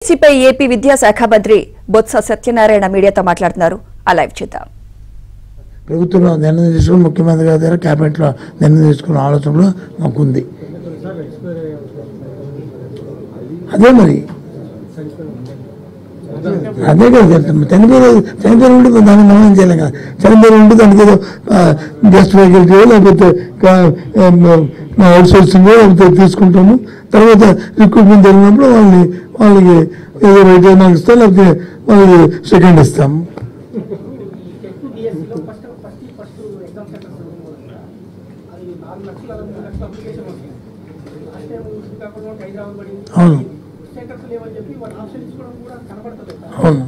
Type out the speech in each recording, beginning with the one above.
సిపై AP విద్యాశాఖ మంత్రి బొత్స సత్యనారాయణ మీడియాతో మాట్లాడుతున్నారు. ఆ లైవ్ చూద్దాం. ప్రభుత్వంలో నిర్ణయం తీసుకుని ముఖ్యమంత్రి గారి దగ్గర క్యాబినెట్లో నిర్ణయం తీసుకున్న ఆలోచనలో మాకుంది. అదే మరి అదే కదా చనిపోయి ఉంటే దాన్ని మనం చేయలేం కదా. చనిపోయి ఉంటే దానికి ఏదో గెస్ట్ ఫ్యాకల్టీ లేకపోతే అవుట్ సోర్సింగ్ లేకపోతే తీసుకుంటాము. తర్వాత రిక్రూట్మెంట్ జరిగినప్పుడు వాళ్ళకి ఏదో రైట్ నాకు ఇస్తాం, లేకపోతే వాళ్ళకి సెకండ్ ఇస్తాం. అవును అవును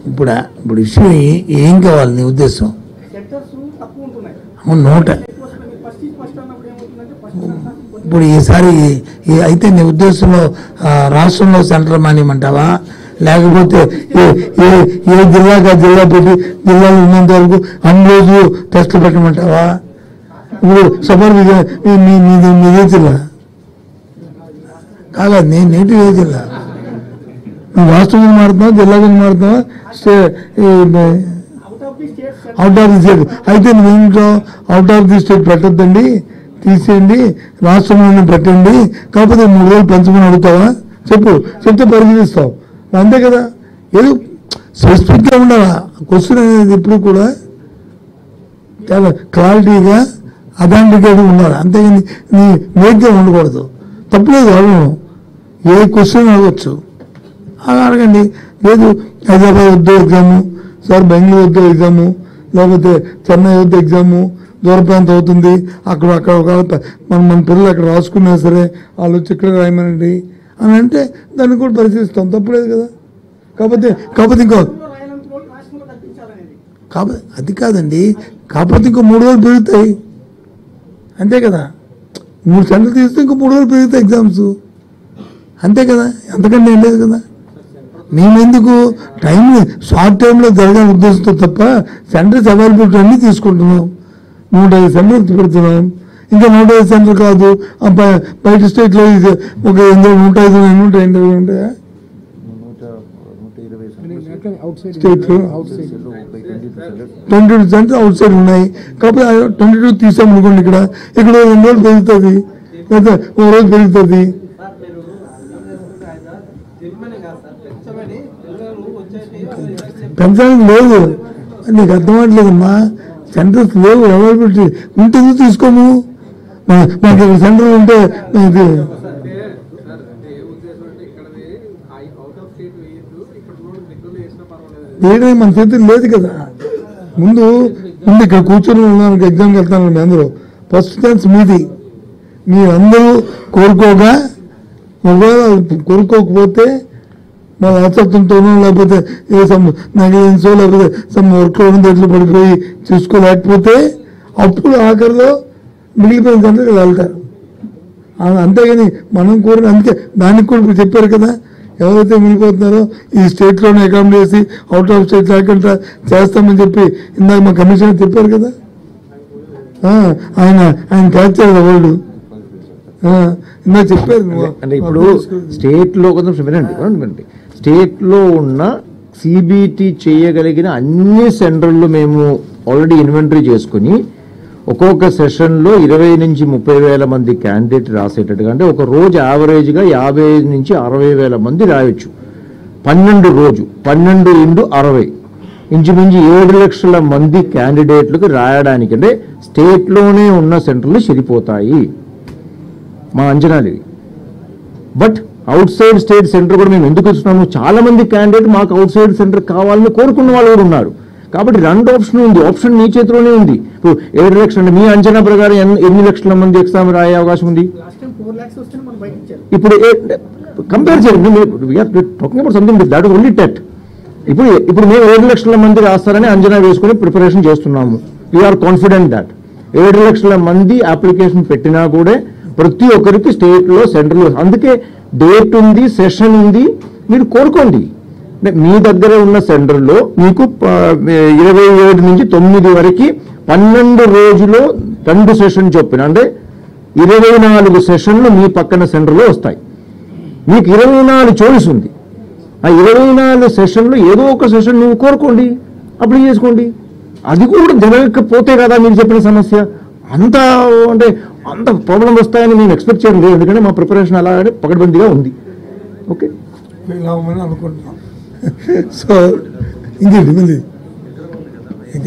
ఇప్పుడు విషయం ఏం కావాలి నీ ఉద్దేశం? నోట ఇప్పుడు ఈసారి అయితే నీ ఉద్దేశంలో రాష్ట్రంలో సెంటర్ మానేయమంటావా, లేకపోతే ఏ జిల్లాగా జిల్లా పెట్టి జిల్లాలో ఉన్నంత వరకు అన్ని రోజులు టెస్టులు పెట్టమంటావా? ఇప్పుడు సపోజ్ మీదే జిల్లా కాదు, నేను నేటివ్ ఏ జిల్లా? నువ్వు రాష్ట్రం గురించి మారుతున్నావా, జిల్లా గురించి మారుతున్నావా, అవుట్ ఆఫ్ ది స్టేట్? అయితే నువ్వేంటో అవుట్ ఆఫ్ ది స్టేట్ పెట్టద్దండి, తీసేయండి, రాష్ట్రంలోనే పెట్టండి, కాకపోతే 3 రోజులు పెంచమని అడుగుతావా? చెప్తే పరిశీలిస్తావు, అంతే కదా. ఏదో స్పెసిఫిక్గా ఉండాలా క్వశ్చన్ అనేది, ఇప్పుడు కూడా చాలా క్లారిటీగా అథెంటికేట్గా ఉండాలి, అంతేగాని నీ వేగ్గా ఉండకూడదు. తప్పులేదు, అడగను, ఏ క్వశ్చన్ అడగచ్చు అలా అడగండి. లేదు హైదరాబాద్ వద్దు ఎగ్జాము, సార్ బెంగళూరు వద్దు ఎగ్జాము, లేకపోతే చెన్నై వద్దు ఎగ్జాము, దూర ప్రాంతం అవుతుంది, అక్కడ మన పిల్లలు అక్కడ రాసుకున్నా సరే వాళ్ళు వచ్చి ఇక్కడ రాయమనండి అని అంటే దాన్ని కూడా పరిశీలిస్తాం, తప్పులేదు కదా. కాకపోతే ఇంకో అది కాదండి, కాకపోతే ఇంకో 3 రోజులు పెరుగుతాయి, అంతే కదా. 3 సెంటర్లు తీస్తే ఇంకో 3 రోజులు పెరుగుతాయి ఎగ్జామ్స్, అంతే కదా. అంతకంటే ఏం లేదు కదా. మేమెందుకు టైం షార్ట్ టైంలో జరగాలని ఉద్దేశంతో తప్ప సెంటర్స్ అవైలబిలిటీ అన్నీ తీసుకుంటున్నాం. 105 సెంటర్స్ పెడుతున్నాం. ఇంకా 105 సెంటర్ కాదు, బయట స్టేట్లో ఒక 105 ఉంటాయా స్టేట్లో 22 సెంటర్స్ అవుట్ సైడ్ ఉన్నాయి. కాకపోతే 22 తీసామనుకోండి, ఇక్కడ 2 రోజులు పెరుగుతుంది, లేదా 1 రోజు పెరుగుతుంది. పెంచడానికి లేదు, నీకు అర్థమవట్లేదమ్మా. సెంటర్స్ లేవు, అవైలబిలిటీ ఉంటే తీసుకోము. మాకు ఇక్కడ సెంటర్ ఉంటే వేయడం మన చేతులు లేదు కదా. ముందు ఇక్కడ కూర్చొని ఉన్నాను, ఎగ్జామ్కి వెళ్తాను, మీ అందరూ ఫస్ట్ ఛాన్స్ మీది. మీరందరూ కోరుకోగా, ఒకవేళ కోరుకోకపోతే మన అసత్వంతోనో లేకపోతే నెగ్లిజెన్సో లేకపోతే వర్క్లో దగ్గర పడిపోయి చూసుకోలేకపోతే అప్పుడు ఆఖరిలో మిగిలిపోయిన సెంటర్కి వెళ్తారు, అంతేగాని మనం కోరిన. అందుకే దానికి కూడా ఇప్పుడు చెప్పారు కదా, ఎవరైతే మిగిలిపోతున్నారో ఈ స్టేట్లోనే అకామిడేట్ చేసి అవుట్ ఆఫ్ స్టేట్ లేకుండా చేస్తామని చెప్పి ఇందాక మా కమిషనర్ చెప్పారు కదా. ఆయన క్యాచ్ చేయాలి వాళ్ళు ఇందాక చెప్పారు. అంటే ఇప్పుడు స్టేట్లో కొంచెం వినండి, స్టేట్లో ఉన్న సిబిటి చేయగలిగిన అన్ని సెంటర్లు మేము ఆల్రెడీ ఇన్వెంటరీ చేసుకుని ఒక్కొక్క సెషన్లో 20 నుంచి 30 వేల మంది క్యాండిడేట్ రాసేటట్టుగా, అంటే ఒక రోజు యావరేజ్గా 50 నుంచి 60 వేల మంది రాయొచ్చు. 12 రోజు 12 × 60 ఇంచుమించు 7 లక్షల మంది క్యాండిడేట్లకు రాయడానికి, అంటే స్టేట్లోనే ఉన్న సెంటర్లు సరిపోతాయి మా అంచనాలు ఇవి. But out side state centre కూడా మేము ఎందుకు ఇస్తున్నాము, చాలా మంది క్యాండిడేట్ మాకు అవుట్ సైడ్ సెంటర్ కావాలని కోరుకున్న వాళ్ళు కూడా ఉన్నారు. కాబట్టి 2 ఆప్షన్ ఉంది, ఆప్షన్ మీ చేతిలోనే ఉంది. ఇప్పుడు 7 లక్షలు అంటే మీ అంచనా ప్రకారం ఎన్ని లక్షల మంది ఎగ్జామ్ రాయే అవకాశం ఉంది? ఇప్పుడు కంపేర్ చేయండి, talking about something that only TET. ఇప్పుడు మేము 7 లక్షల మంది రాస్తారని అంచనా వేసుకుని ప్రిపరేషన్ చేస్తున్నాము. వీఆర్ కాన్ఫిడెంట్ దట్ 7 లక్షల మంది అప్లికేషన్ పెట్టినా కూడా ప్రతి ఒక్కరికి స్టేట్లో సెంటర్లు, అందుకే డేట్ ఉంది, సెషన్ ఉంది, మీరు కోరుకోండి. మీ దగ్గర ఉన్న సెంటర్లో మీకు 27 నుంచి 9 వరకు 12 రోజులు 2 సెషన్ చొప్పున అంటే 24 సెషన్లు మీ పక్కన సెంటర్లో వస్తాయి. మీకు 24 చాయిస్ ఉంది. ఆ 24 సెషన్లు ఏదో ఒక సెషన్ నువ్వు కోరుకోండి, అప్లై చేసుకోండి. అది కూడా జరగకపోతే కదా మీరు చెప్పిన సమస్య. అంత అంటే అంత ప్రాబ్లం వస్తాయని నేను ఎక్స్పెక్ట్ చేయడం లేదు, ఎందుకంటే మా ప్రిపరేషన్ అలాగే పకడ్బందీగా ఉంది. ఓకే, అనుకుంటున్నాం. సో ఇంకేంటి మళ్ళీ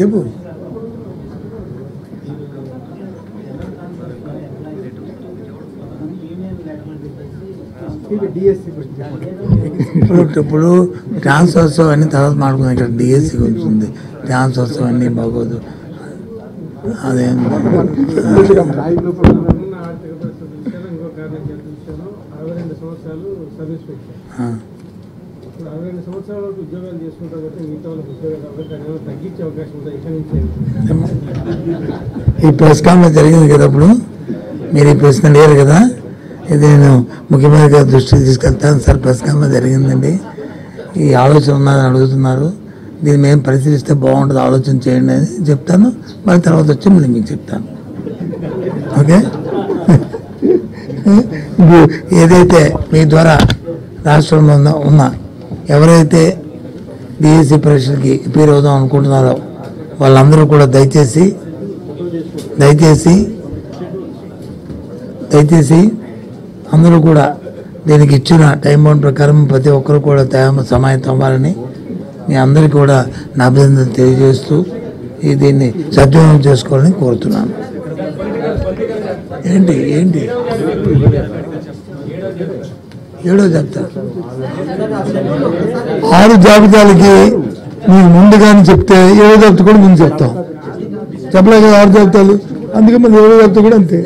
చెప్పు. ఇప్పుడు ట్రాన్స్ఫర్స్ అన్ని తర్వాత మాట్లాడుకున్నాం. ఇక్కడ డిఎస్సి గురించి ఉంది, ట్రాన్స్ఫర్స్ అన్నీ బాగోదు. అదేం ఈ ప్రెస్ కాన్ఫరెన్స్ జరిగింది కదా, అప్పుడు మీరు ఈ ప్రశ్న లేరు కదా, ఇది నేను ముఖ్యమంత్రి గారి దృష్టికి తీసుకెళ్తాను. సార్ ప్రెస్ కాన్ఫరెన్స్ జరిగిందండి, ఈ ఆలోచన ఉన్నదని అడుగుతున్నారు, దీన్ని మేము పరిశీలిస్తే బాగుంటుంది, ఆలోచన చేయండి అని చెప్తాను. మళ్ళీ తర్వాత వచ్చి మళ్ళీ మీకు చెప్తాను. ఓకే, ఏదైతే మీ ద్వారా రాష్ట్రంలో ఉన్న ఎవరైతే డిఎస్సి పరీక్షలకి ప్రిపేర్ అవుదాం అనుకుంటున్నారో వాళ్ళందరూ కూడా దయచేసి అందరూ కూడా దీనికి ఇచ్చిన టైం బౌండ్ ప్రకారం ప్రతి ఒక్కరు కూడా సమాయత్తం అవ్వాలని మీ అందరికీ కూడా నా అభినందన తెలియజేస్తూ దీన్ని సద్వినియోగం చేసుకోవాలని కోరుతున్నాను. ఏంటి ఏడో చెప్తా, 6 జాబితాలకి మీకు ముందుగానే చెప్తే 7వ జాబితా కూడా ముందు చెప్తాం. చెప్పలే కదా 6 జాబితాలు, అందుకే మరి 7వ జాబితా కూడా అంతే.